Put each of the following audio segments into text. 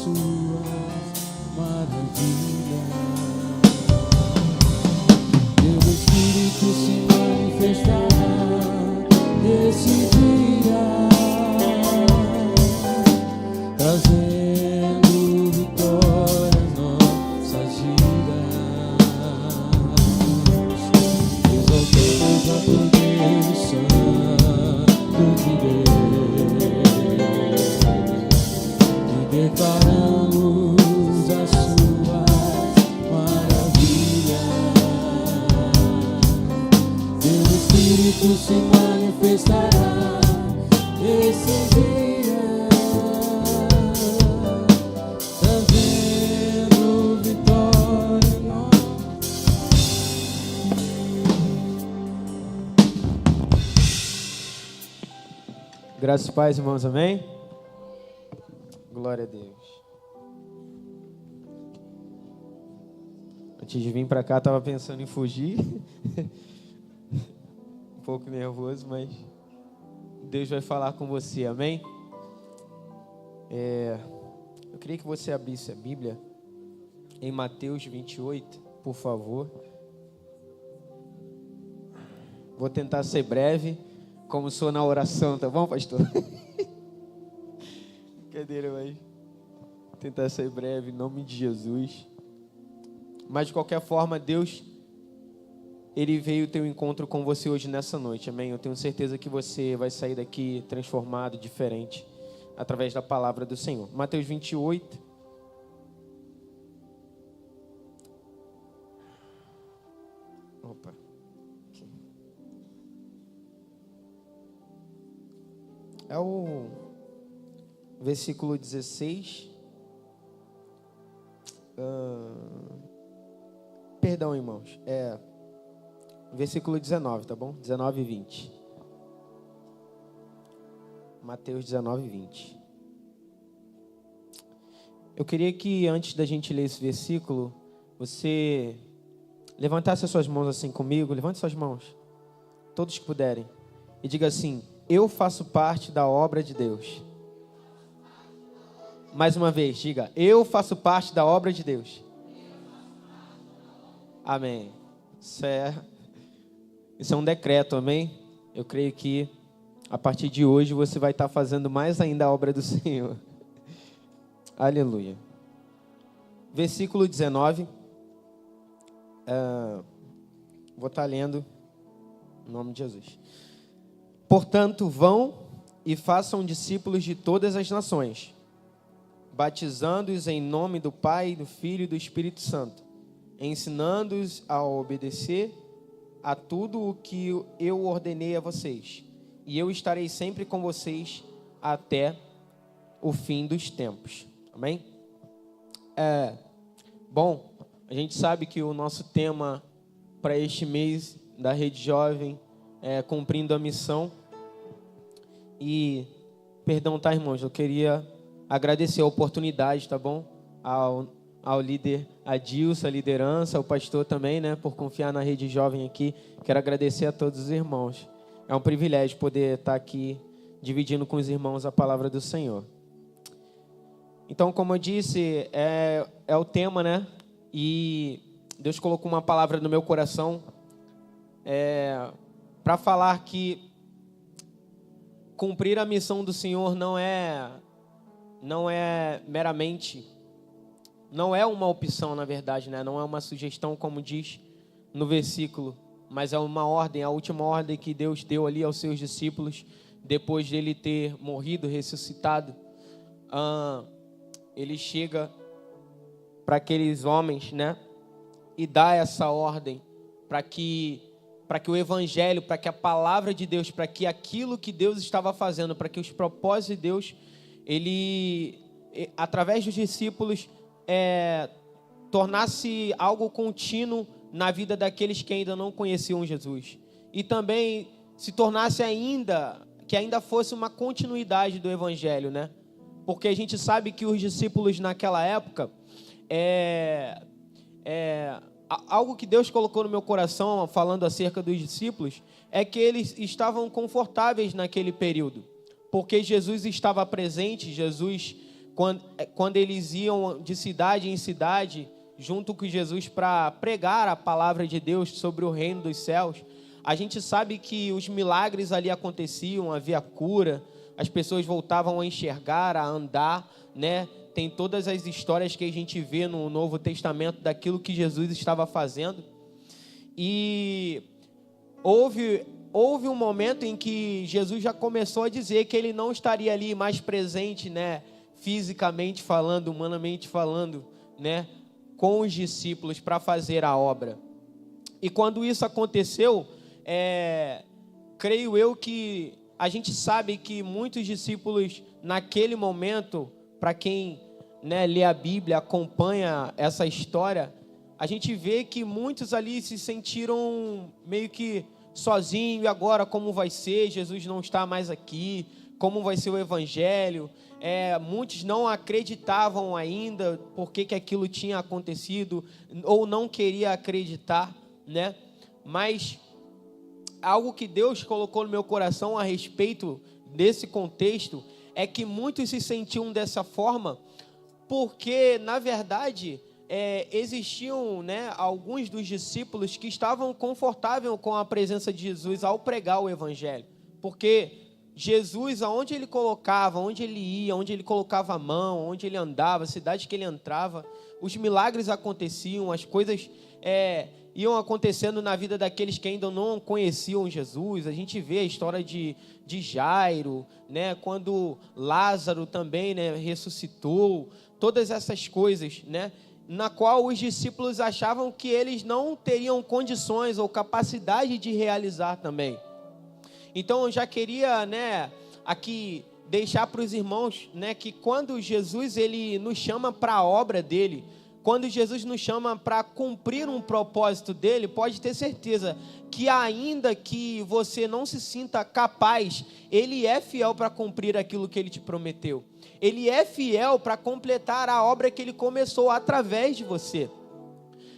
suas maravilhas. Teu Espírito se manifestará nesse dia, trazendo vitória às nossas vidas. Exaltemos a poder santo de Deus e declaramos as suas maravilhas. Teu Espírito se manifestará nesse dia, trazendo vitória nova. Graças e paz, irmãos, amém? Glória a Deus. Antes de vir para cá, estava pensando em fugir. Um pouco nervoso, mas Deus vai falar com você, amém? Eu queria que você abrisse a Bíblia em Mateus 28, por favor. Vou tentar ser breve, como sou na oração, tá bom, pastor? Brincadeira, mas vou tentar ser breve, em nome de Jesus. Mas de qualquer forma, Deus, Ele veio ter um encontro com você hoje nessa noite, amém? Eu tenho certeza que você vai sair daqui transformado, diferente, através da palavra do Senhor. Mateus 28. Opa. Aqui. É o versículo 16. Perdão, irmãos. Versículo 19, tá bom? 19 e 20. Mateus 19 e 20. Eu queria que, antes da gente ler esse versículo, você levantasse as suas mãos assim comigo. Levante suas mãos, todos que puderem, e diga assim: eu faço parte da obra de Deus. Mais uma vez, diga: eu faço parte da obra de Deus. Amém. Isso é um decreto, amém? Eu creio que a partir de hoje você vai estar fazendo mais ainda a obra do Senhor. Aleluia. Versículo 19. Vou estar lendo em nome de Jesus. Portanto, vão e façam discípulos de todas as nações, batizando-os em nome do Pai, do Filho e do Espírito Santo, ensinando-os a obedecer a tudo o que eu ordenei a vocês. E eu estarei sempre com vocês até o fim dos tempos. Amém? Bom, a gente sabe que o nosso tema para este mês da Rede Jovem é cumprindo a missão. E, perdão, tá, irmãos? Eu queria agradecer a oportunidade, tá bom? Ao líder Adilson, a liderança, ao pastor também, né? Por confiar na Rede Jovem aqui. Quero agradecer a todos os irmãos. É um privilégio poder estar aqui dividindo com os irmãos a palavra do Senhor. Então, como eu disse, é o tema, né? E Deus colocou uma palavra no meu coração para falar que cumprir a missão do Senhor não é meramente, não é uma opção, na verdade, né? Não é uma sugestão, como diz no versículo, mas é uma ordem, a última ordem que Deus deu ali aos seus discípulos, depois de ele ter morrido, ressuscitado. Ele chega para aqueles homens, né? E dá essa ordem para que o evangelho, para que a palavra de Deus, para que aquilo que Deus estava fazendo, para que os propósitos de Deus, ele, através dos discípulos, tornasse algo contínuo na vida daqueles que ainda não conheciam Jesus. E também se tornasse que ainda fosse uma continuidade do evangelho, né? Porque a gente sabe que os discípulos naquela época, algo que Deus colocou no meu coração, falando acerca dos discípulos, é que eles estavam confortáveis naquele período, porque Jesus estava presente, Jesus quando eles iam de cidade em cidade, junto com Jesus, para pregar a palavra de Deus sobre o reino dos céus, a gente sabe que os milagres ali aconteciam, havia cura, as pessoas voltavam a enxergar, a andar, né? Tem todas as histórias que a gente vê no Novo Testamento daquilo que Jesus estava fazendo. E houve um momento em que Jesus já começou a dizer que ele não estaria ali mais presente, né? Fisicamente falando, humanamente falando, né? Com os discípulos para fazer a obra. E quando isso aconteceu, creio eu que a gente sabe que muitos discípulos naquele momento, para quem, né, lê a Bíblia, acompanha essa história, a gente vê que muitos ali se sentiram meio que sozinhos. E agora como vai ser? Jesus não está mais aqui. Como vai ser o Evangelho? Muitos não acreditavam ainda por que aquilo tinha acontecido, ou não queria acreditar, né? Mas algo que Deus colocou no meu coração a respeito desse contexto é que muitos se sentiam dessa forma porque, na verdade, existiam, né, alguns dos discípulos que estavam confortáveis com a presença de Jesus ao pregar o Evangelho. Porque Jesus, aonde ele colocava, onde ele ia, onde ele colocava a mão, onde ele andava, a cidade que ele entrava, os milagres aconteciam, as coisas iam acontecendo na vida daqueles que ainda não conheciam Jesus. A gente vê a história de Jairo, né, quando Lázaro também, né, ressuscitou, todas essas coisas, né, na qual os discípulos achavam que eles não teriam condições ou capacidade de realizar também. Então eu já queria, né, aqui deixar para os irmãos, né, que quando Jesus ele nos chama para a obra dele, quando Jesus nos chama para cumprir um propósito dele, pode ter certeza que ainda que você não se sinta capaz, ele é fiel para cumprir aquilo que ele te prometeu. Ele é fiel para completar a obra que ele começou através de você,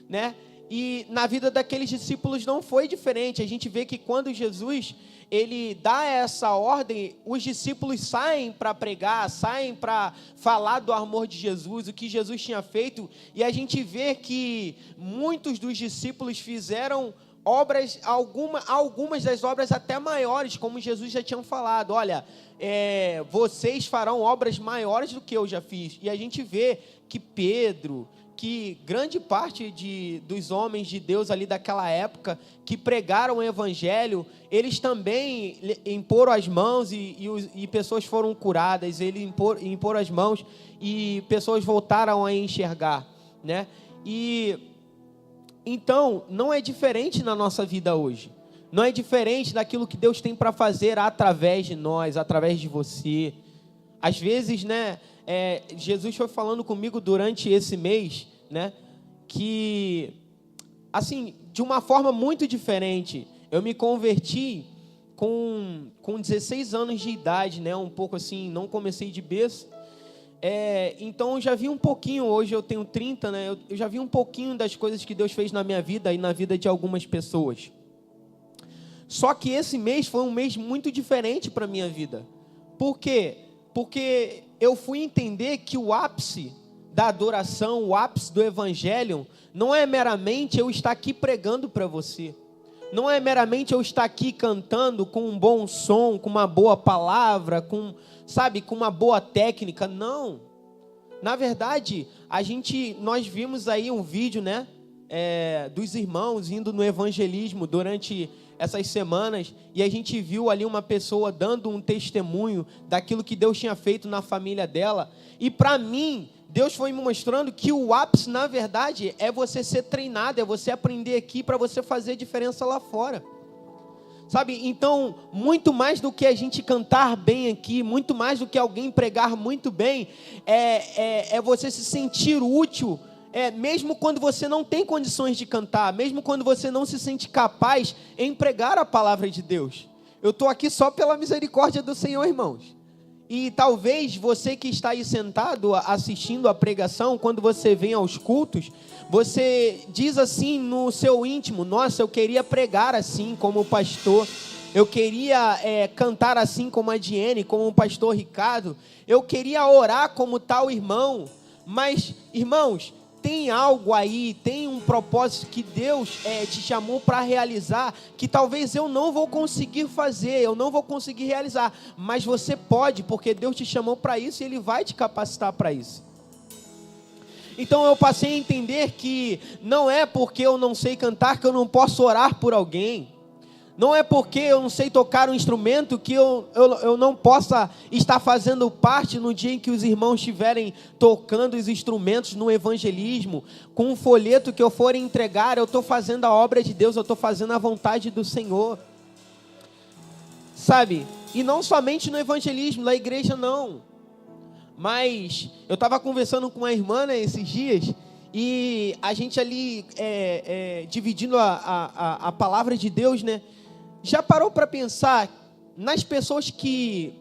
né? E na vida daqueles discípulos não foi diferente. A gente vê que quando Jesus ele dá essa ordem, os discípulos saem para pregar, saem para falar do amor de Jesus, o que Jesus tinha feito, e a gente vê que muitos dos discípulos fizeram obras, algumas das obras até maiores, como Jesus já tinha falado. Olha, vocês farão obras maiores do que eu já fiz. E a gente vê que Pedro, que grande parte dos homens de Deus ali daquela época, que pregaram o Evangelho, eles também imporam as mãos e pessoas foram curadas. Ele impor as mãos e pessoas voltaram a enxergar, né? E então não é diferente na nossa vida hoje. Não é diferente daquilo que Deus tem para fazer através de nós, através de você. Às vezes, né, Jesus foi falando comigo durante esse mês, né, que, assim, de uma forma muito diferente. Eu me converti com 16 anos de idade, né, um pouco assim, não comecei de berço. Então eu já vi um pouquinho, hoje eu tenho 30, né, eu já vi um pouquinho das coisas que Deus fez na minha vida e na vida de algumas pessoas. Só que esse mês foi um mês muito diferente para a minha vida. Por quê? Porque eu fui entender que o ápice da adoração, o ápice do Evangelho, não é meramente eu estar aqui pregando para você. Não é meramente eu estar aqui cantando com um bom som, com uma boa palavra, com uma boa técnica. Não. Na verdade, nós vimos aí um vídeo, né, dos irmãos indo no evangelismo durante essas semanas, e a gente viu ali uma pessoa dando um testemunho daquilo que Deus tinha feito na família dela. E para mim, Deus foi me mostrando que o ápice, na verdade, é você ser treinado, é você aprender aqui para você fazer diferença lá fora. Sabe? Então, muito mais do que a gente cantar bem aqui, muito mais do que alguém pregar muito bem, é você se sentir útil, mesmo quando você não tem condições de cantar, mesmo quando você não se sente capaz em pregar a palavra de Deus. Eu estou aqui só pela misericórdia do Senhor, irmãos. E talvez você que está aí sentado assistindo a pregação, quando você vem aos cultos, você diz assim no seu íntimo: nossa, eu queria pregar assim como pastor, eu queria cantar assim como a Diene, como o pastor Ricardo, eu queria orar como tal irmão, mas, irmãos, tem algo aí, tem um propósito que Deus te chamou para realizar, que talvez eu não vou conseguir fazer, eu não vou conseguir realizar, mas você pode, porque Deus te chamou para isso e Ele vai te capacitar para isso. Então eu passei a entender que não é porque eu não sei cantar que eu não posso orar por alguém. Não é porque eu não sei tocar um instrumento que eu não possa estar fazendo parte no dia em que os irmãos estiverem tocando os instrumentos no evangelismo. Com um folheto que eu for entregar, eu estou fazendo a obra de Deus, eu estou fazendo a vontade do Senhor. Sabe? E não somente no evangelismo, na igreja não. Mas eu estava conversando com uma irmã, né, esses dias, e a gente ali dividindo a palavra de Deus, né? Já parou para pensar nas pessoas que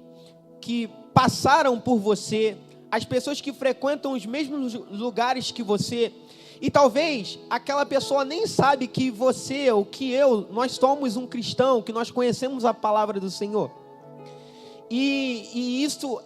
passaram por você, as pessoas que frequentam os mesmos lugares que você, e talvez aquela pessoa nem sabe que você, ou que nós somos um cristão, que nós conhecemos a palavra do Senhor. E isso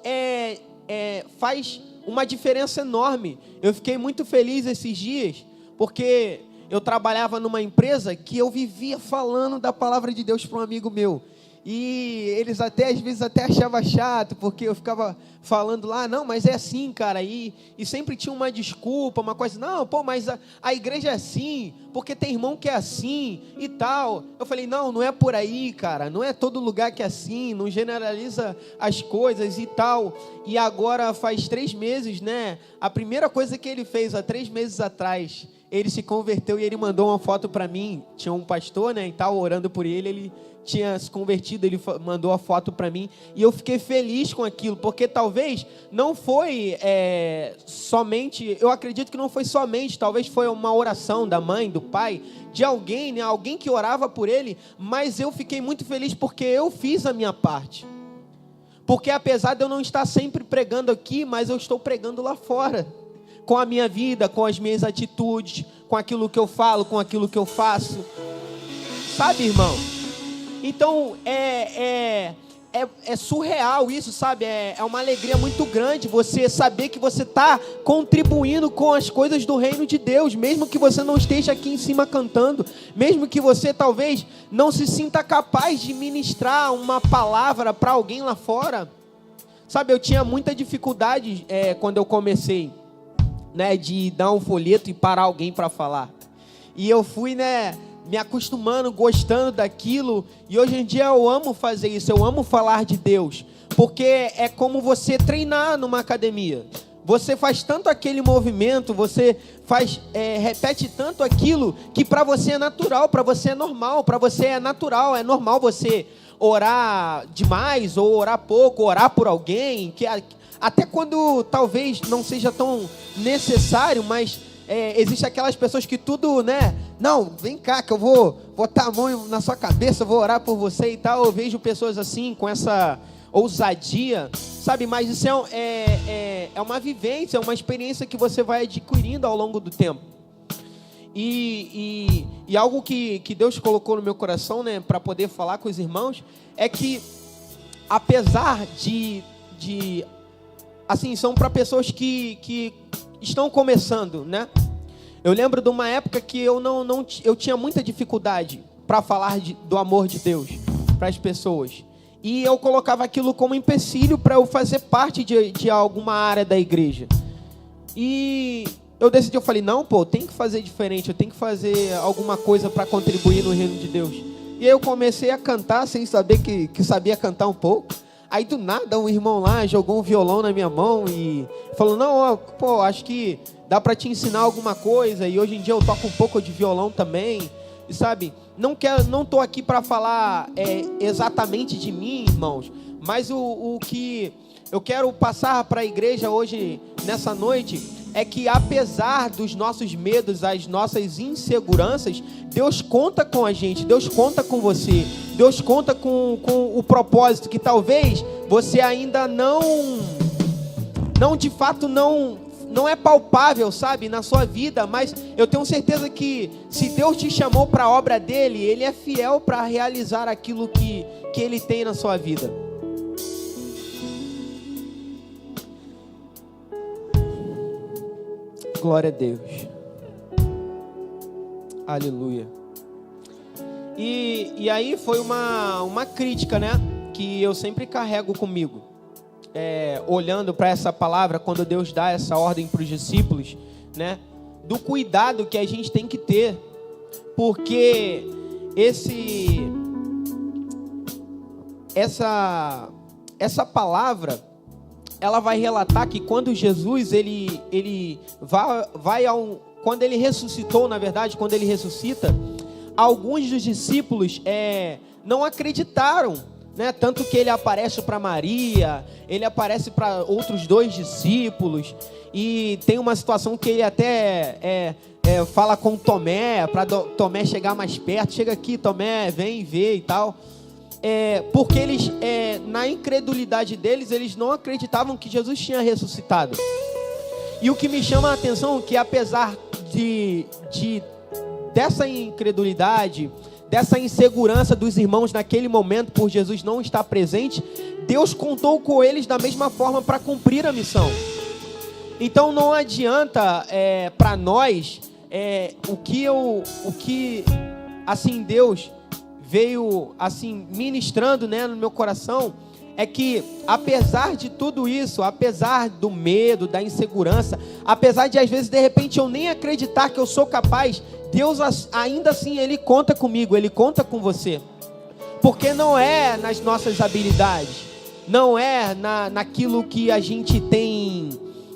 faz uma diferença enorme. Eu fiquei muito feliz esses dias, porque eu trabalhava numa empresa que eu vivia falando da palavra de Deus para um amigo meu. E eles às vezes achavam chato, porque eu ficava falando lá, não, mas é assim, cara. E sempre tinha uma desculpa, uma coisa, não, pô, mas a igreja é assim, porque tem irmão que é assim e tal. Eu falei, não é por aí, cara, não é todo lugar que é assim, não generaliza as coisas e tal. E agora faz 3 meses, né? A primeira coisa que ele fez há 3 meses atrás, ele se converteu e ele mandou uma foto para mim. Tinha um pastor, né, e tal, orando por ele, ele tinha se convertido, ele mandou a foto para mim, e eu fiquei feliz com aquilo, porque talvez não foi somente, eu acredito que não foi somente, talvez foi uma oração da mãe, do pai, de alguém, né, alguém que orava por ele, mas eu fiquei muito feliz porque eu fiz a minha parte, porque apesar de eu não estar sempre pregando aqui, mas eu estou pregando lá fora, com a minha vida, com as minhas atitudes, com aquilo que eu falo, com aquilo que eu faço, sabe, irmão? Então, é surreal isso, sabe? É uma alegria muito grande você saber que você está contribuindo com as coisas do reino de Deus, mesmo que você não esteja aqui em cima cantando, mesmo que você talvez não se sinta capaz de ministrar uma palavra para alguém lá fora. Sabe, eu tinha muita dificuldade quando eu comecei, né, de dar um folheto e parar alguém para falar. E eu fui, né, me acostumando, gostando daquilo, e hoje em dia eu amo fazer isso, eu amo falar de Deus, porque é como você treinar numa academia, você faz tanto aquele movimento, você repete tanto aquilo, que para você é natural, para você é normal, para você é natural, é normal você orar demais, ou orar pouco, orar por alguém, que até quando talvez não seja tão necessário, mas existem aquelas pessoas que tudo, né? Não, vem cá que eu vou botar a mão na sua cabeça, eu vou orar por você e tal. Eu vejo pessoas assim, com essa ousadia, sabe? Mas isso é uma vivência, é uma experiência que você vai adquirindo ao longo do tempo. E algo que Deus colocou no meu coração, né, para poder falar com os irmãos, é que apesar de assim, são para pessoas que estão começando, né? Eu lembro de uma época que eu tinha muita dificuldade para falar do amor de Deus para as pessoas. E eu colocava aquilo como empecilho para eu fazer parte de alguma área da igreja. E eu falei, não, pô, tem que fazer diferente, eu tenho que fazer alguma coisa para contribuir no reino de Deus. E aí eu comecei a cantar sem saber que sabia cantar um pouco. Aí do nada um irmão lá jogou um violão na minha mão e falou, não, ó, pô, acho que dá para te ensinar alguma coisa. E hoje em dia eu toco um pouco de violão também. E sabe, não estou aqui para falar exatamente de mim, irmãos, mas o que eu quero passar para a igreja hoje, nessa noite, é que apesar dos nossos medos, as nossas inseguranças, Deus conta com a gente, Deus conta com você, Deus conta com o propósito que talvez você ainda não de fato não não é palpável, sabe, na sua vida, mas eu tenho certeza que se Deus te chamou para a obra dele, ele é fiel para realizar aquilo que ele tem na sua vida. Glória a Deus. Aleluia. E aí foi uma crítica, né, que eu sempre carrego comigo. Olhando para essa palavra, quando Deus dá essa ordem para os discípulos, né, do cuidado que a gente tem que ter, porque essa palavra, ela vai relatar que quando Jesus ele vai quando ele ressuscitou, na verdade, quando ele ressuscita, alguns dos discípulos não acreditaram, né? Tanto que ele aparece para Maria, ele aparece para outros 2 discípulos, e tem uma situação que ele até fala com Tomé, para Tomé chegar mais perto. Chega aqui, Tomé, vem ver e tal. Porque eles, na incredulidade deles, eles não acreditavam que Jesus tinha ressuscitado. E o que me chama a atenção é que, apesar dessa incredulidade, dessa insegurança dos irmãos naquele momento por Jesus não estar presente, Deus contou com eles da mesma forma para cumprir a missão. Então não adianta para nós o que assim Deus veio assim ministrando, né, no meu coração, é que apesar de tudo isso, apesar do medo, da insegurança, apesar de às vezes de repente eu nem acreditar que eu sou capaz, Deus ainda assim Ele conta comigo, Ele conta com você, porque não é nas nossas habilidades, não é naquilo que a gente tem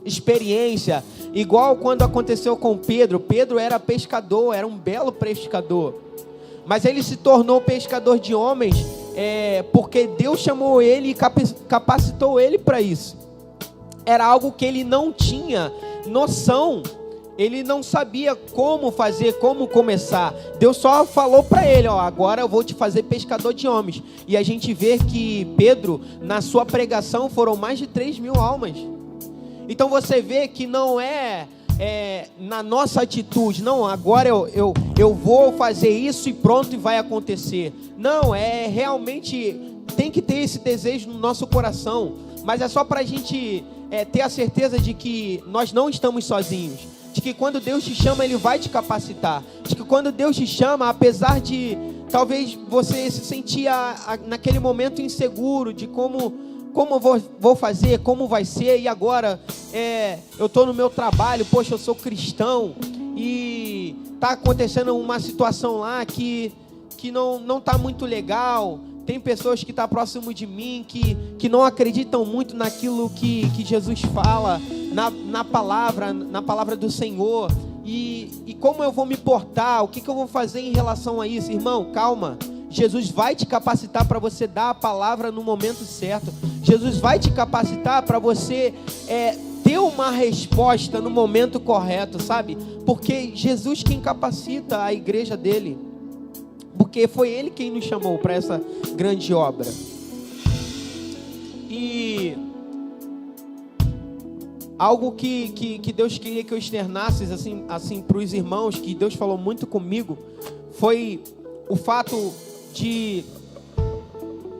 experiência, igual quando aconteceu com Pedro. Pedro era pescador, era um belo pescador, mas ele se tornou pescador de homens porque Deus chamou ele e capacitou ele para isso. Era algo que ele não tinha noção, ele não sabia como fazer, como começar. Deus só falou para ele, agora eu vou te fazer pescador de homens. E a gente vê que Pedro, na sua pregação, foram mais de 3.000 almas. Então você vê que não na nossa atitude, não, agora eu vou fazer isso e pronto, e vai acontecer. Não, realmente tem que ter esse desejo no nosso coração, mas é só para a gente ter a certeza de que nós não estamos sozinhos, de que quando Deus te chama, Ele vai te capacitar, de que quando Deus te chama, apesar de talvez você se sentir naquele momento inseguro, de como eu vou fazer, como vai ser, e agora eu estou no meu trabalho, poxa, eu sou cristão, e está acontecendo uma situação lá que não está muito legal, tem pessoas que estão próximo de mim, que não acreditam muito naquilo que Jesus fala, na palavra do Senhor, e como eu vou me portar, o que eu vou fazer em relação a isso? Irmão, calma, Jesus vai te capacitar para você dar a palavra no momento certo. Jesus vai te capacitar para você ter uma resposta no momento correto, sabe? Porque Jesus quem capacita a igreja dele. Porque foi Ele quem nos chamou para essa grande obra. E algo que Deus queria que eu externasse assim para os irmãos, que Deus falou muito comigo, foi o fato de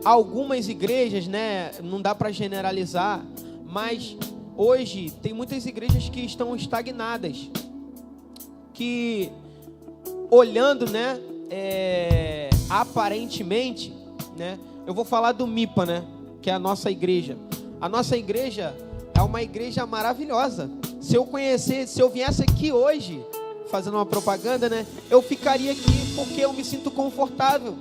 algumas igrejas, né, não dá para generalizar, mas hoje tem muitas igrejas que estão estagnadas, que olhando, né, aparentemente, né, eu vou falar do MIPA, né, que é a nossa igreja. A nossa igreja é uma igreja maravilhosa. Se eu viesse aqui hoje fazendo uma propaganda, né, eu ficaria aqui porque eu me sinto confortável.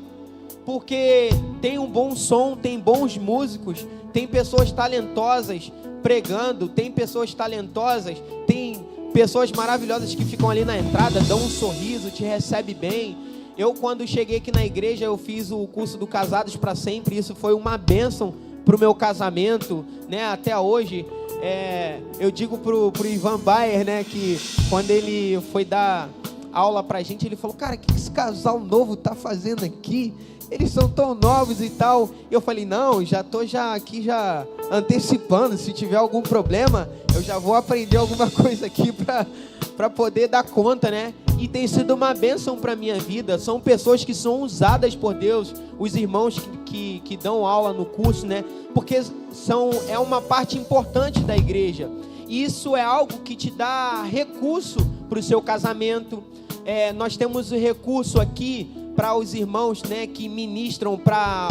Porque tem um bom som, tem bons músicos, tem pessoas talentosas pregando, tem pessoas talentosas, tem pessoas maravilhosas que ficam ali na entrada, dão um sorriso, te recebe bem. Eu, quando cheguei aqui na igreja, eu fiz o curso do Casados para Sempre, isso foi uma bênção para o meu casamento, né? Até hoje, eu digo pro Ivan Bayer, né, que quando ele foi dar aula pra gente, ele falou, cara, o que esse casal novo tá fazendo aqui? Eles são tão novos e tal. E eu falei, não, já tô aqui antecipando, se tiver algum problema, eu já vou aprender alguma coisa aqui para poder dar conta, né? E tem sido uma bênção para minha vida. São pessoas que são usadas por Deus, os irmãos que dão aula no curso, né? Porque é uma parte importante da igreja. E isso é algo que te dá recurso para o seu casamento. Nós temos o recurso aqui para os irmãos, né, que ministram para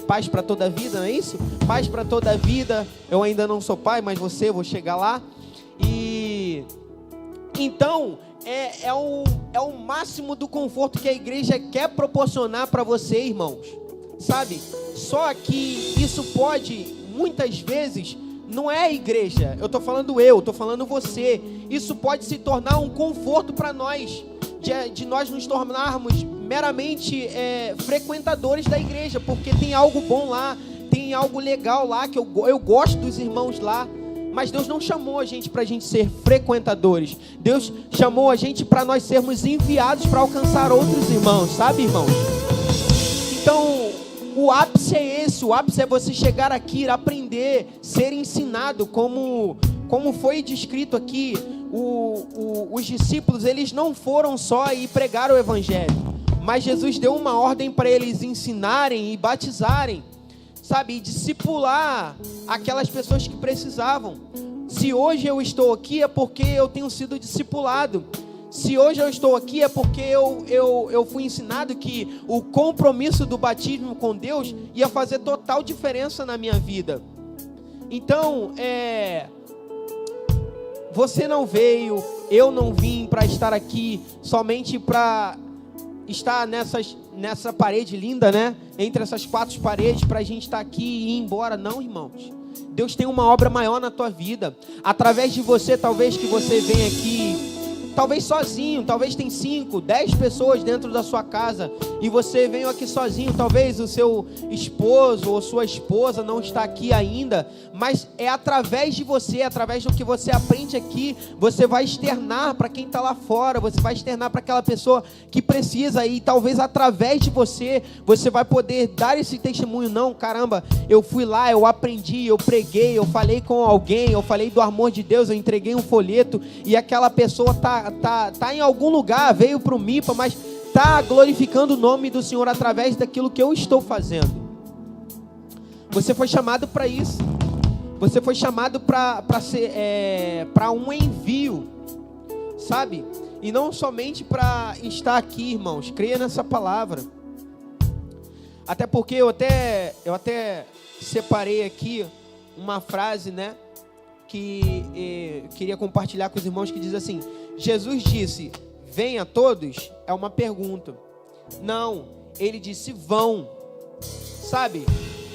Paz para Toda a Vida, não é isso? Paz para Toda a Vida. Eu ainda não sou pai, mas vou chegar lá. E então é o máximo do conforto que a igreja quer proporcionar para você, irmãos, sabe? Só que isso pode, muitas vezes, não é a igreja, eu estou falando você, isso pode se tornar um conforto para nós, de nós nos tornarmos meramente frequentadores da igreja, porque tem algo bom lá, tem algo legal lá, que eu gosto dos irmãos lá. Mas Deus não chamou a gente para a gente ser frequentadores. Deus chamou a gente para nós sermos enviados para alcançar outros irmãos, sabe, irmãos? Então, o ápice é esse. O ápice é você chegar aqui, aprender, ser ensinado, como foi descrito aqui. Os discípulos, eles não foram só ir pregar o evangelho, mas Jesus deu uma ordem para eles ensinarem e batizarem, sabe, e discipular aquelas pessoas que precisavam. Se hoje eu estou aqui é porque eu tenho sido discipulado. Se hoje eu estou aqui é porque eu fui ensinado que o compromisso do batismo com Deus ia fazer total diferença na minha vida. Então, você não veio, eu não vim para estar aqui somente para estar nessa parede linda, né? Entre essas 4 paredes, para a gente estar aqui e ir embora. Não, irmãos. Deus tem uma obra maior na tua vida. Através de você, talvez que você venha aqui, talvez sozinho, talvez tem 5, 10 pessoas dentro da sua casa, e você veio aqui sozinho, talvez o seu esposo ou sua esposa não está aqui ainda, mas é através de você, através do que você aprende aqui, você vai externar para quem está lá fora, você vai externar para aquela pessoa que precisa, e talvez através de você vai poder dar esse testemunho. Não, caramba, eu fui lá, eu aprendi, eu preguei, eu falei com alguém, eu falei do amor de Deus, eu entreguei um folheto, e aquela pessoa tá em algum lugar, veio para o MIPA, mas está glorificando o nome do Senhor através daquilo que eu estou fazendo. Você foi chamado para isso. Você foi chamado para um envio, sabe? E não somente para estar aqui, irmãos. Creia nessa palavra. Até porque eu até separei aqui uma frase, né? Que queria compartilhar com os irmãos, que diz assim: Jesus disse, venha todos, é uma pergunta. Não, ele disse, vão. Sabe,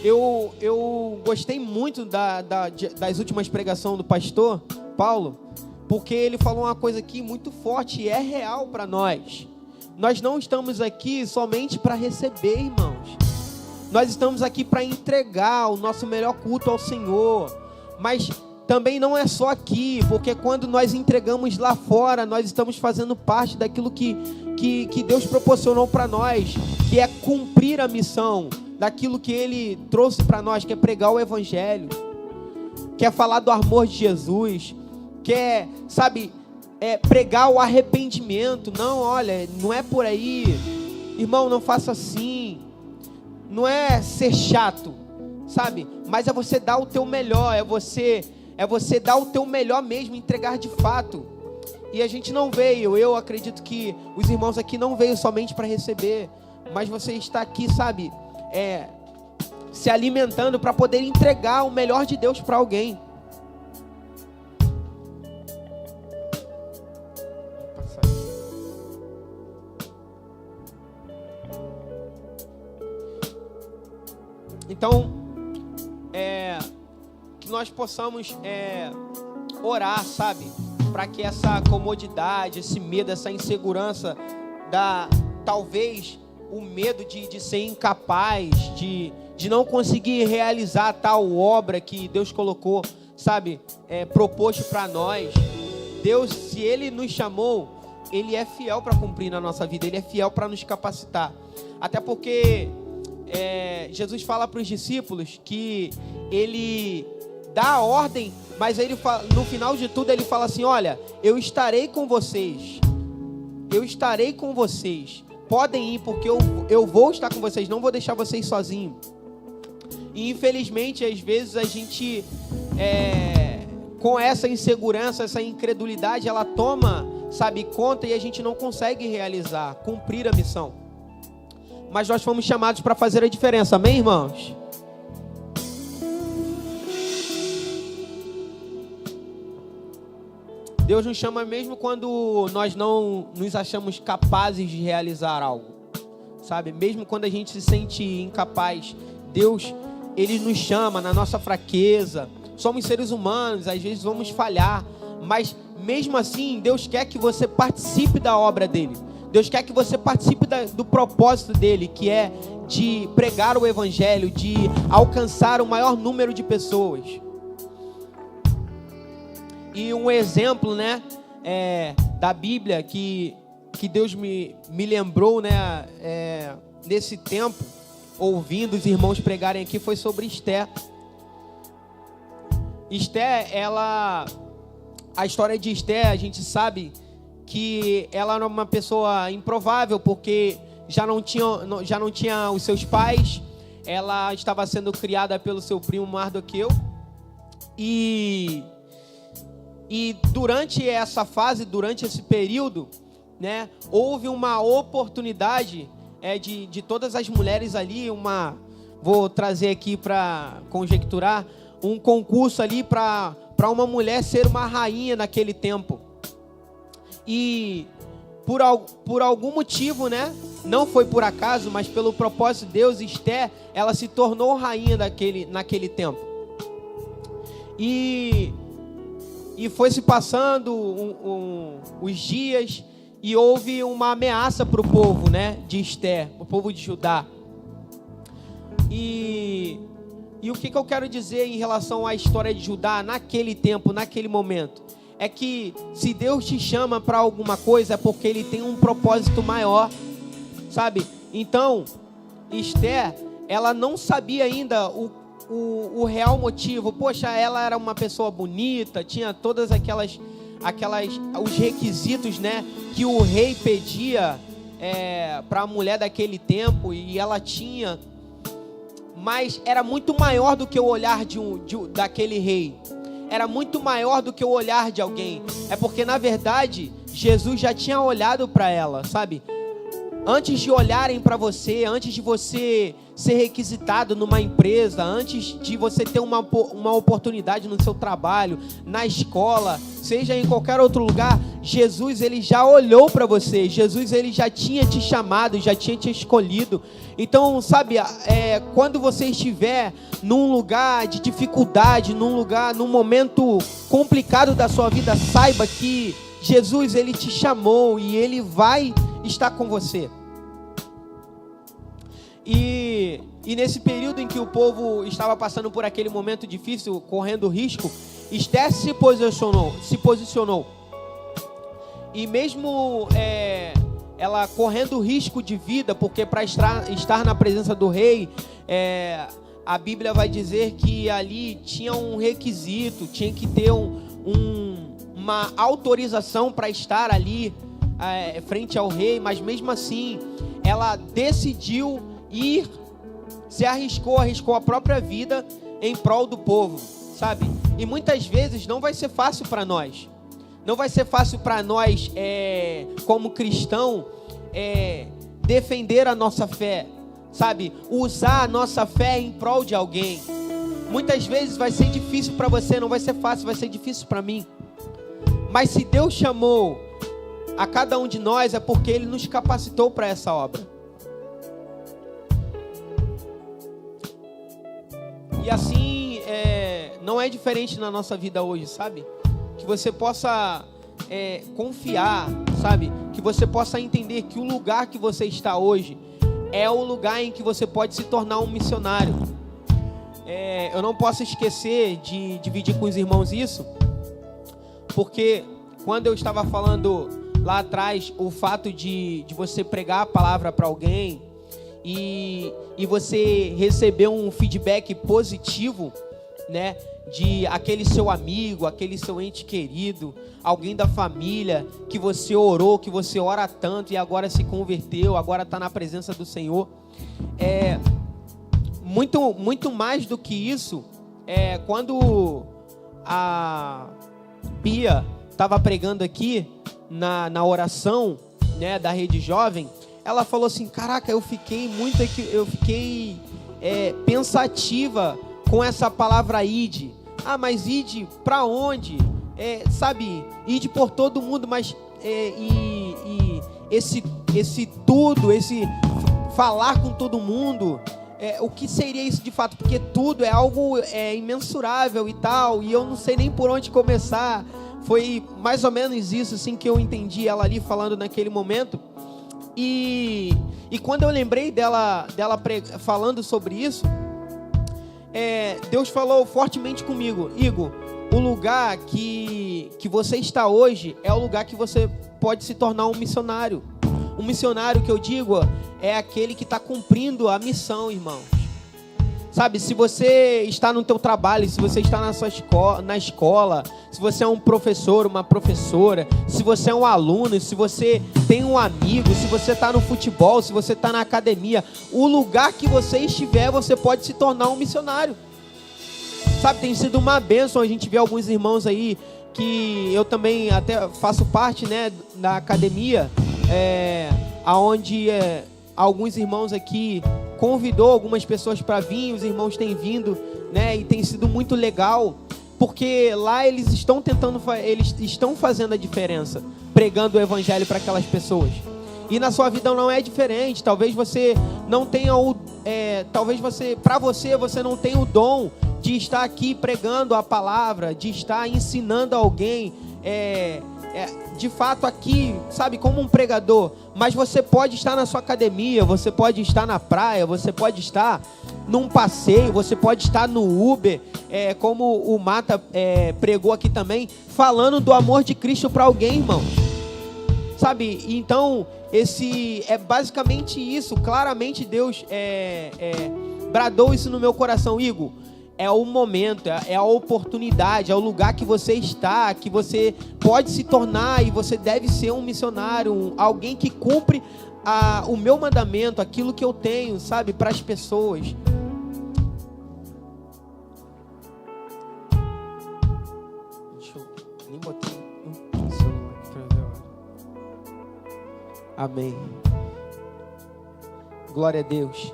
eu gostei muito das últimas pregações do pastor Paulo, porque ele falou uma coisa aqui muito forte e é real para nós. Nós não estamos aqui somente para receber, irmãos. Nós estamos aqui para entregar o nosso melhor culto ao Senhor. Mas também não é só aqui, porque quando nós entregamos lá fora, nós estamos fazendo parte daquilo que Deus proporcionou para nós, que é cumprir a missão, daquilo que Ele trouxe para nós, que é pregar o Evangelho, que é falar do amor de Jesus, que é, sabe, pregar o arrependimento. Não, olha, não é por aí, irmão, não faça assim, não é ser chato, sabe, mas é você dar o teu melhor, é você dar o teu melhor mesmo, entregar de fato. E a gente não veio, eu acredito que os irmãos aqui não veio somente para receber, mas você está aqui, sabe, se alimentando para poder entregar o melhor de Deus para alguém. Então, que nós possamos orar, sabe, para que essa comodidade, esse medo, essa insegurança, talvez o medo de ser incapaz, de não conseguir realizar tal obra que Deus colocou, sabe, proposto para nós. Deus, se Ele nos chamou, ele é fiel para cumprir na nossa vida, ele é fiel para nos capacitar. Até porque Jesus fala para os discípulos que ele dá a ordem, mas ele fala, no final de tudo ele fala assim: olha, eu estarei com vocês, podem ir porque eu vou estar com vocês, não vou deixar vocês sozinhos. E infelizmente às vezes a gente com essa insegurança, essa incredulidade, ela toma, sabe, conta, e a gente não consegue realizar, cumprir a missão. Mas nós fomos chamados para fazer a diferença, amém, irmãos? Deus nos chama mesmo quando nós não nos achamos capazes de realizar algo, sabe? Mesmo quando a gente se sente incapaz, Deus, Ele nos chama na nossa fraqueza. Somos seres humanos, às vezes vamos falhar, mas mesmo assim, Deus quer que você participe da obra dEle. Deus quer que você participe do propósito dEle, que é de pregar o Evangelho, de alcançar o maior número de pessoas. E um exemplo, né, da Bíblia que Deus me lembrou, né, nesse tempo, ouvindo os irmãos pregarem aqui, foi sobre Esté. Esté, a história de Esté, a gente sabe que ela era uma pessoa improvável, porque já não tinha os seus pais, ela estava sendo criada pelo seu primo Mardoqueu, e durante essa fase, durante esse período, né, houve uma oportunidade de todas as mulheres ali, vou trazer aqui para conjecturar, um concurso ali para uma mulher ser uma rainha naquele tempo. E por algum motivo, né, não foi por acaso, mas pelo propósito de Deus, Esté, ela se tornou rainha naquele tempo. E foi se passando os dias, e houve uma ameaça para o povo, né, de Esté, o povo de Judá. E o que eu quero dizer em relação à história de Judá naquele tempo, naquele momento? É que se Deus te chama para alguma coisa, é porque Ele tem um propósito maior, sabe? Então, Esté, ela não sabia ainda o real motivo. Poxa, ela era uma pessoa bonita, tinha todas os requisitos, né, que o rei pedia para a mulher daquele tempo, e ela tinha. Mas era muito maior do que o olhar daquele rei. Era muito maior do que o olhar de alguém. É porque, na verdade, Jesus já tinha olhado para ela, sabe? Antes de olharem para você, antes de você ser requisitado numa empresa, antes de você ter uma oportunidade no seu trabalho, na escola, seja em qualquer outro lugar, Jesus, Ele já olhou para você. Jesus, Ele já tinha te chamado, já tinha te escolhido. Então, sabe, quando você estiver num lugar de dificuldade, num momento complicado da sua vida, saiba que Jesus, Ele te chamou e Ele vai estar com você. E nesse período em que o povo estava passando por aquele momento difícil, correndo risco, Esté se posicionou. E mesmo ela correndo risco de vida, porque para estar na presença do rei, a Bíblia vai dizer que ali tinha um requisito, tinha que ter uma autorização para estar ali frente ao rei, mas mesmo assim ela decidiu ir, se arriscou a própria vida em prol do povo, sabe? E muitas vezes não vai ser fácil para nós. Não vai ser fácil para nós, como cristão, defender a nossa fé, sabe? Usar a nossa fé em prol de alguém. Muitas vezes vai ser difícil para você, não vai ser fácil, vai ser difícil para mim. Mas se Deus chamou a cada um de nós, é porque Ele nos capacitou para essa obra. E assim, não é diferente na nossa vida hoje, sabe? Que você possa confiar, sabe? Que você possa entender que o lugar que você está hoje é o lugar em que você pode se tornar um missionário. Eu não posso esquecer de dividir com os irmãos isso, porque quando eu estava falando lá atrás o fato de você pregar a palavra para alguém e você receber um feedback positivo, né, de aquele seu amigo, aquele seu ente querido, alguém da família que você orou, que você ora tanto e agora se converteu, agora está na presença do Senhor. Muito mais do que isso, quando a Bia estava pregando aqui na oração, né, da Rede Jovem, ela falou assim: caraca, eu fiquei pensativa com essa palavra ide. Ah, mas ide para onde? Sabe, ide por todo mundo, mas esse tudo, esse falar com todo mundo, o que seria isso de fato? Porque tudo é algo imensurável e tal, e eu não sei nem por onde começar. Foi mais ou menos isso assim que eu entendi ela ali falando naquele momento. E quando eu lembrei dela falando sobre isso, Deus falou fortemente comigo: Igor, o lugar que você está hoje é o lugar que você pode se tornar um missionário. Um missionário, que eu digo, é aquele que está cumprindo a missão, irmãos. Sabe, se você está no teu trabalho, se você está na escola, se você é um professor, uma professora, se você é um aluno, se você tem um amigo, se você está no futebol, se você está na academia, o lugar que você estiver, você pode se tornar um missionário. Sabe, tem sido uma bênção a gente ver alguns irmãos aí, que eu também até faço parte, né, da academia, onde alguns irmãos aqui convidou algumas pessoas para vir, os irmãos têm vindo, né, e tem sido muito legal, porque lá eles estão fazendo a diferença, pregando o evangelho para aquelas pessoas. E na sua vida não é diferente. Talvez você não tenha você não tenha o dom de estar aqui pregando a palavra, de estar ensinando alguém, de fato aqui, sabe, como um pregador. Mas você pode estar na sua academia, você pode estar na praia, você pode estar num passeio, você pode estar no Uber, como o Mata pregou aqui também, falando do amor de Cristo para alguém, irmãos. Sabe, então é basicamente isso. Claramente Deus bradou isso no meu coração: Igor, é o momento, é a oportunidade, é o lugar que você está, que você pode se tornar, e você deve ser um missionário, alguém que cumpre o meu mandamento, aquilo que eu tenho, sabe, para as pessoas. Deixa eu nem botar o celular aqui para ver a hora. Amém. Glória a Deus.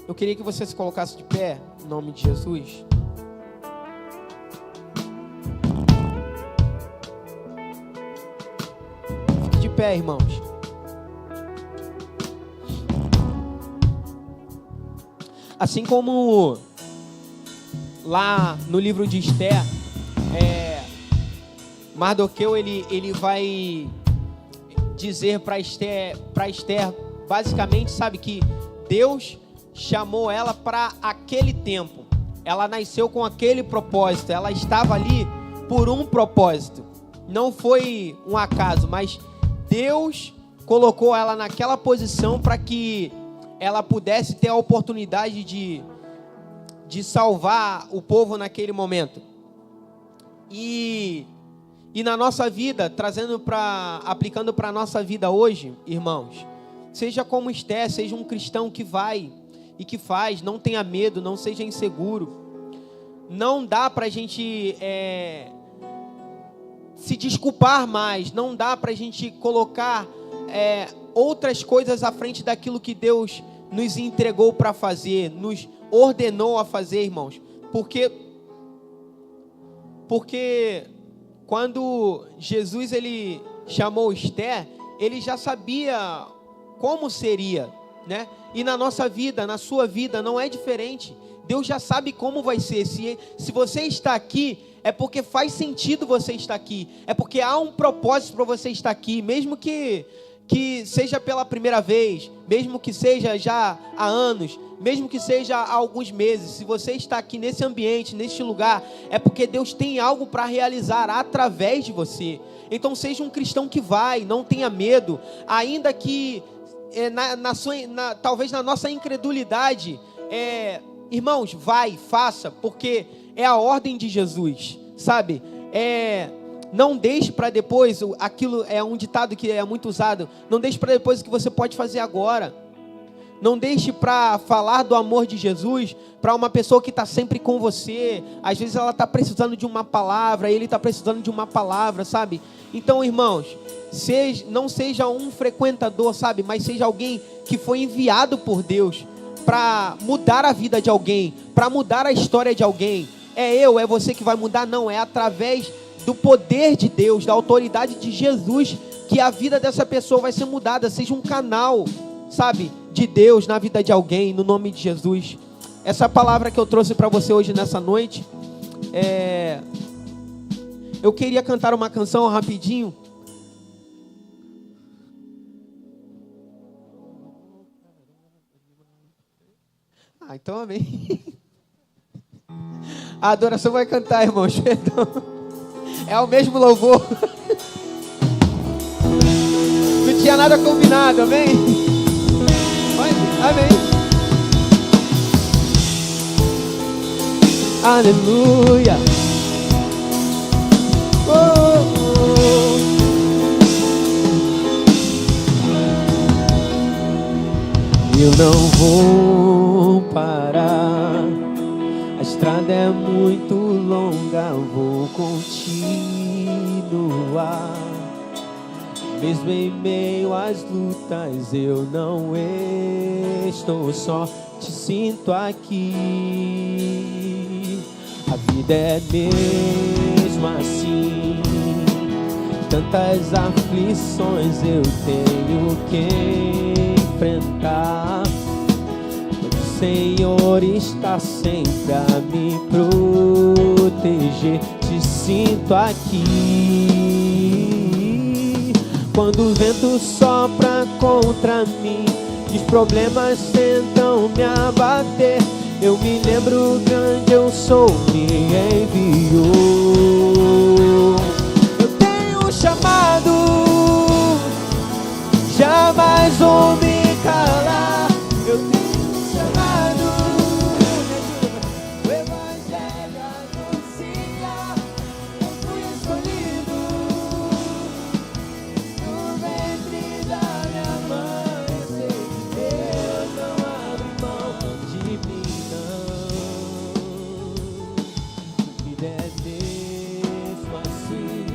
Eu queria que você se colocasse de pé, em nome de Jesus. Fique de pé, irmãos. Assim como lá no livro de Esther, Mardoqueu ele vai dizer para Esther, basicamente, sabe, que Deus chamou ela para aquele tempo. Ela nasceu com aquele propósito. Ela estava ali por um propósito. Não foi um acaso, mas Deus colocou ela naquela posição para que ela pudesse ter a oportunidade de salvar o povo naquele momento. E na nossa vida, aplicando para a nossa vida hoje, irmãos, seja como Esther, seja um cristão que vai e que faz, não tenha medo, não seja inseguro. Não dá para a gente se desculpar mais, não dá para a gente colocar outras coisas à frente daquilo que Deus nos entregou para fazer, nos ordenou a fazer, irmãos. Porque quando Jesus ele chamou Esther, ele já sabia como seria, né? E na nossa vida, na sua vida, não é diferente. Deus já sabe como vai ser. Se você está aqui, é porque faz sentido você estar aqui. É porque há um propósito para você estar aqui. Mesmo que que seja pela primeira vez, mesmo que seja já há anos, mesmo que seja há alguns meses, se você está aqui nesse ambiente, neste lugar, é porque Deus tem algo para realizar através de você. Então seja um cristão que vai, não tenha medo, ainda que talvez na nossa incredulidade, irmãos, vai, faça, porque é a ordem de Jesus, sabe? Não deixe para depois, aquilo é um ditado que é muito usado, não deixe para depois o que você pode fazer agora. Não deixe para falar do amor de Jesus para uma pessoa que está sempre com você. Às vezes ela está precisando de uma palavra, ele está precisando de uma palavra, sabe? Então, irmãos, não seja um frequentador, sabe? Mas seja alguém que foi enviado por Deus para mudar a vida de alguém, para mudar a história de alguém. É você que vai mudar? Não, é através do poder de Deus, da autoridade de Jesus, que a vida dessa pessoa vai ser mudada. Seja um canal, sabe, de Deus na vida de alguém, no nome de Jesus. Essa palavra que eu trouxe para você hoje nessa noite, eu queria cantar uma canção rapidinho. Então amém. A adoração vai cantar, irmãos, perdão. É o mesmo louvor. Não tinha nada combinado, amém? Amém. Aleluia. Eu não vou parar, a estrada é muito longa, vou continuar. Mesmo em meio às lutas, eu não estou só, te sinto aqui. A vida é mesmo assim, tantas aflições eu tenho que enfrentar. O Senhor está sempre a me proteger, te sinto aqui. Quando o vento sopra contra mim, os problemas tentam me abater, eu me lembro grande eu sou, me enviou. Eu tenho um chamado, jamais vou me calar. Eu tenho um chamado, o Evangelho anunciar. Eu fui escolhido no ventre da minha mãe. Eu sei que Deus não abre mão de mim, não. Vida é mesmo assim,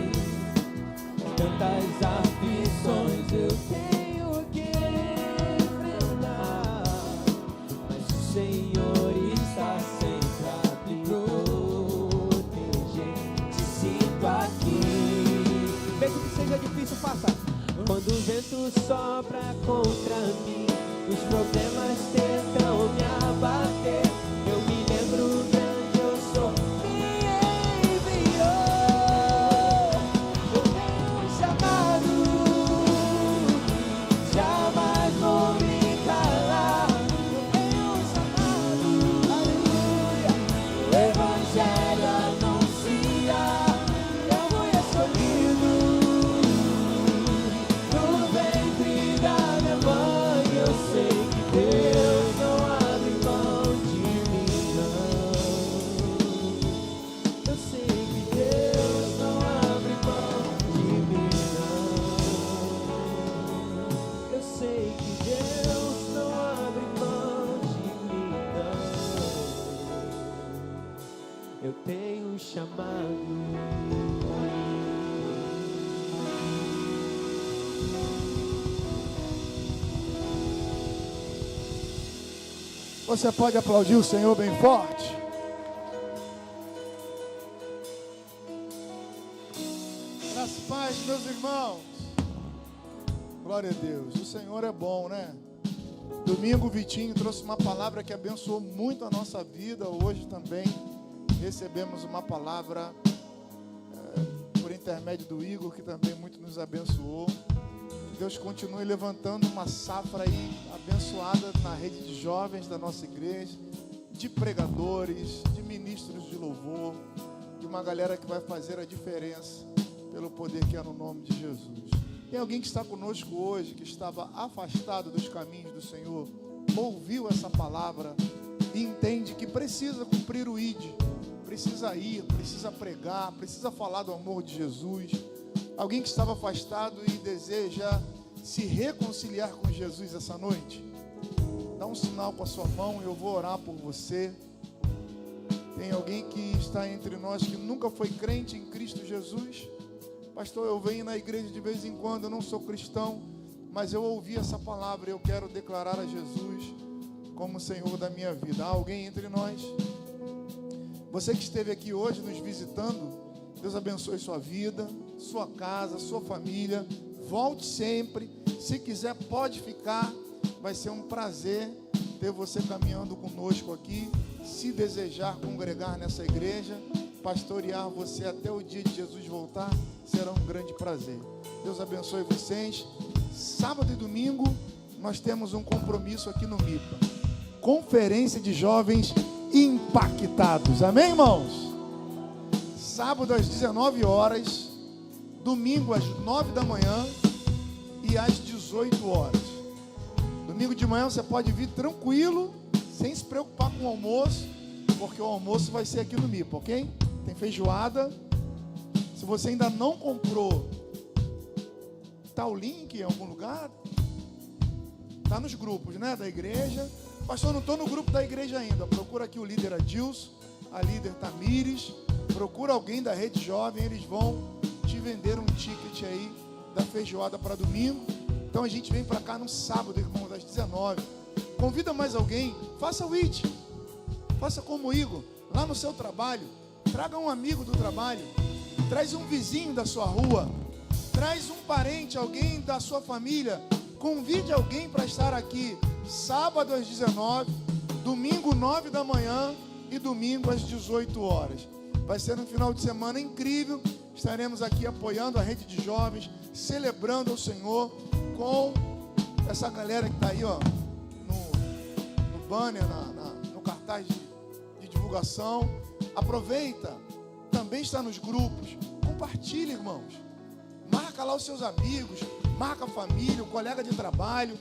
tantas aflições eu tenho que enfrentar, mas o Senhor está sempre a me proteger, te sinto aqui. Mesmo que seja difícil, faça. Quando o vento sopra contra mim, os problemas tentam me abater, eu me lembro grande eu sou, me enviou. Eu tenho um chamado, jamais vou me calar. Eu tenho um chamado, aleluia. O Evangelho anuncia. Eu fui escolhido no ventre da minha mãe. Eu sei que Deus não abre mão de mim, não. Eu sei que Deus não abre mão de mim, não. Eu sei que Deus não abre mão de mim, não. Eu tenho um chamado. Você pode aplaudir o Senhor bem forte? Graças e paz, meus irmãos. Glória a Deus. O Senhor é bom, né? Domingo o Vitinho trouxe uma palavra que abençoou muito a nossa vida. Hoje também recebemos uma palavra por intermédio do Igor, que também muito nos abençoou. Deus continue levantando uma safra aí abençoada na rede de jovens da nossa igreja, de pregadores, de ministros de louvor, de uma galera que vai fazer a diferença pelo poder que é no nome de Jesus. Tem alguém que está conosco hoje, que estava afastado dos caminhos do Senhor, ouviu essa palavra e entende que precisa cumprir o ID, precisa ir, precisa pregar, precisa falar do amor de Jesus. Alguém que estava afastado e deseja se reconciliar com Jesus essa noite? Dá um sinal com a sua mão e eu vou orar por você. Tem alguém que está entre nós que nunca foi crente em Cristo Jesus? Pastor, eu venho na igreja de vez em quando, eu não sou cristão, mas eu ouvi essa palavra e eu quero declarar a Jesus como Senhor da minha vida. Há alguém entre nós? Você que esteve aqui hoje nos visitando, Deus abençoe sua vida, sua casa, sua família. Volte sempre. Se quiser, pode ficar. Vai ser um prazer ter você caminhando conosco aqui. Se desejar congregar nessa igreja, pastorear você até o dia de Jesus voltar, será um grande prazer. Deus abençoe vocês. Sábado e domingo nós temos um compromisso aqui no MIPA. Conferência de Jovens Impactados. Amém, irmãos? Sábado às 19 horas, domingo às 9 da manhã e às 18 horas. Domingo de manhã você pode vir tranquilo, sem se preocupar com o almoço, porque o almoço vai ser aqui no MIPA, ok? Tem feijoada. Se você ainda não comprou, tá o link em algum lugar? Tá nos grupos, né, da igreja. Pastor, não estou no grupo da igreja ainda. Procura aqui o líder Adilson, a líder Tamires. Procura alguém da rede jovem, eles vão te vender um ticket aí da feijoada para domingo. Então a gente vem para cá no sábado, irmãos, às 19. Convida mais alguém, faça o IT. Faça como o Igor, lá no seu trabalho. Traga um amigo do trabalho. Traz um vizinho da sua rua. Traz um parente, alguém da sua família. Convide alguém para estar aqui sábado às 19, domingo 9 da manhã e domingo às 18 horas. Vai ser um final de semana incrível. Estaremos aqui apoiando a rede de jovens, celebrando o Senhor com essa galera que está aí, ó, no banner, no cartaz de divulgação. Aproveita, também está nos grupos. Compartilhe, irmãos. Marca lá os seus amigos, marca a família, o colega de trabalho,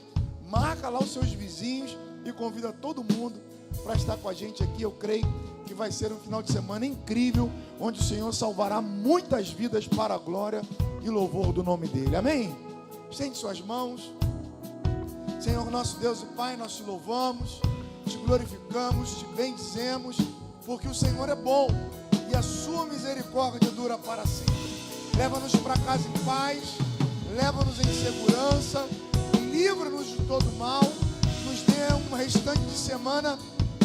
marca lá os seus vizinhos e convida todo mundo para estar com a gente aqui. Eu creio que vai ser um final de semana incrível, onde o Senhor salvará muitas vidas para a glória e louvor do nome dEle. Amém? Estende suas mãos. Senhor nosso Deus e Pai, nós te louvamos, te glorificamos, te bendizemos, porque o Senhor é bom e a sua misericórdia dura para sempre. Leva-nos para casa em paz, leva-nos em segurança, livra-nos de todo mal, nos dê um restante de semana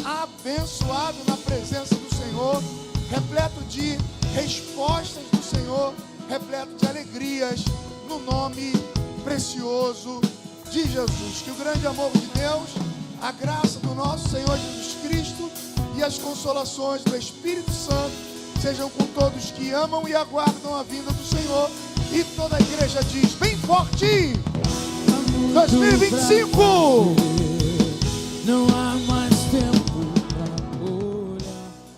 abençoado na presença do Senhor, repleto de respostas do Senhor, repleto de alegrias, no nome precioso de Jesus. Que o grande amor de Deus, a graça do nosso Senhor Jesus Cristo e as consolações do Espírito Santo sejam com todos que amam e aguardam a vinda do Senhor. E toda a igreja diz bem forte: 2025! Não há